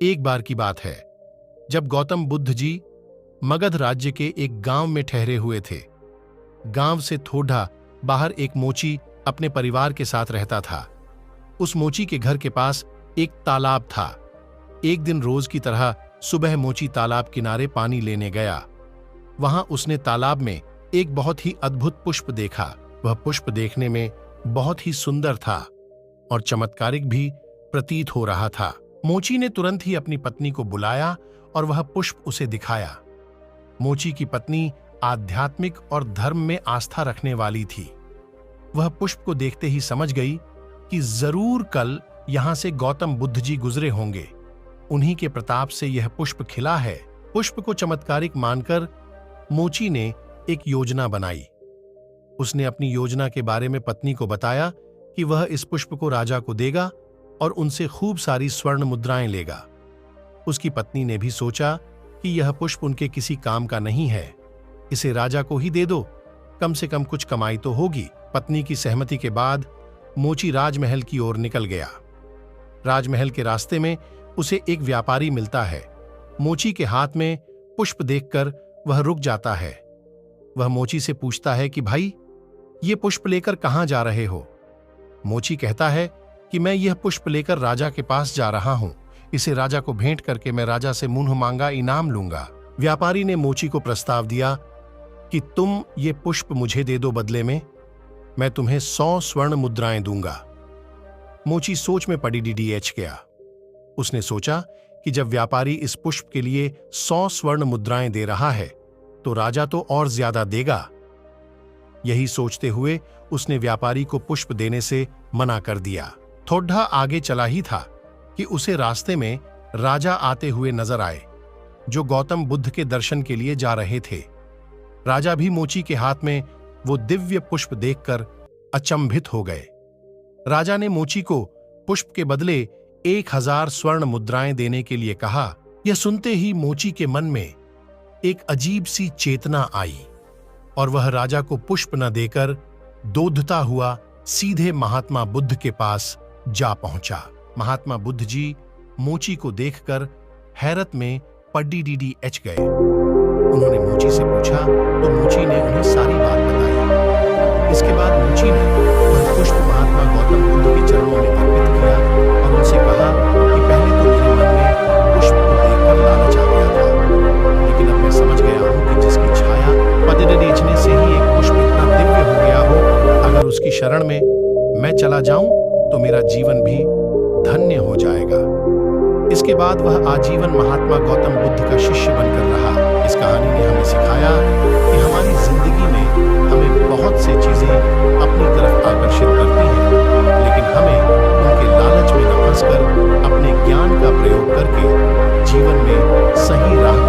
एक बार की बात है, जब गौतम बुद्ध जी मगध राज्य के एक गांव में ठहरे हुए थे। गांव से थोड़ा बाहर एक मोची अपने परिवार के साथ रहता था। उस मोची के घर के पास एक तालाब था। एक दिन रोज की तरह सुबह मोची तालाब किनारे पानी लेने गया। वहां उसने तालाब में एक बहुत ही अद्भुत पुष्प देखा। वह पुष्प देखने में बहुत ही सुंदर था और चमत्कारिक भी प्रतीत हो रहा था। मोची ने तुरंत ही अपनी पत्नी को बुलाया और वह पुष्प उसे दिखाया। मोची की पत्नी आध्यात्मिक और धर्म में आस्था रखने वाली थी। वह पुष्प को देखते ही समझ गई कि जरूर कल यहां से गौतम बुद्ध जी गुजरे होंगे। उन्हीं के प्रताप से यह पुष्प खिला है। पुष्प को चमत्कारिक मानकर मोची ने एक योजना बनाई। उसने अपनी योजना के बारे में पत्नी को बताया कि वह इस पुष्प को राजा को देगा और उनसे खूब सारी स्वर्ण मुद्राएं लेगा। उसकी पत्नी ने भी सोचा कि यह पुष्प उनके किसी काम का नहीं है, इसे राजा को ही दे दो, कम से कम कुछ कमाई तो होगी। पत्नी की सहमति के बाद मोची राजमहल की ओर निकल गया। राजमहल के रास्ते में उसे एक व्यापारी मिलता है। मोची के हाथ में पुष्प देखकर वह रुक जाता है। वह मोची से पूछता है कि भाई, ये पुष्प लेकर कहां जा रहे हो? मोची कहता है कि मैं यह पुष्प लेकर राजा के पास जा रहा हूं। इसे राजा को भेंट करके मैं राजा से मुंह मांगा इनाम लूंगा। व्यापारी ने मोची को प्रस्ताव दिया कि तुम ये पुष्प मुझे दे दो, बदले में मैं तुम्हें 100 स्वर्ण मुद्राएं दूंगा। मोची सोच में पड़ी डीडीएच गया। उसने सोचा कि जब व्यापारी इस पुष्प के लिए 100 स्वर्ण मुद्राएं दे रहा है तो राजा तो और ज्यादा देगा। यही सोचते हुए उसने व्यापारी को पुष्प देने से मना कर दिया। थोड़ा आगे चला ही था कि उसे रास्ते में राजा आते हुए नजर आए, जो गौतम बुद्ध के दर्शन के लिए जा रहे थे। राजा भी मोची के हाथ में वो दिव्य पुष्प देखकर अचंभित हो गए। राजा ने मोची को पुष्प के बदले 1000 स्वर्ण मुद्राएं देने के लिए कहा। यह सुनते ही मोची के मन में एक अजीब सी चेतना आई और वह राजा को पुष्प न देकर दोधता हुआ सीधे महात्मा बुद्ध के पास जा पहुंचा। महात्मा बुद्ध जी मोची को देखकर हैरत में पड्डीडीडीएच गए। उन्होंने मोची से पूछा तो मोची ने उन्हें सारी बात बताई। इसके बाद मोची ने वह पुष्प महात्मा गौतम बुद्ध के चरणों में अर्पित किया और उनसे कहा कि पहले तो मेरे मन में पुष्प को देखकर लालच आ गया था, लेकिन अब मैं समझ गया हूं कि जिसकी छाया पड्डीडीएचने से ही एक पुष्प इतना दिव्य हो गया हो, अगर उसकी शरण में मैं चला जाऊं तो मेरा जीवन भी धन्य हो जाएगा। इसके बाद वह आजीवन महात्मा गौतम बुद्ध का शिष्य बनकर रहा। इस कहानी ने हमें सिखाया कि हमारी जिंदगी में हमें बहुत सी चीजें अपनी तरफ आकर्षित करती हैं, लेकिन हमें उनके लालच में न फंसकर अपने ज्ञान का प्रयोग करके जीवन में सही राह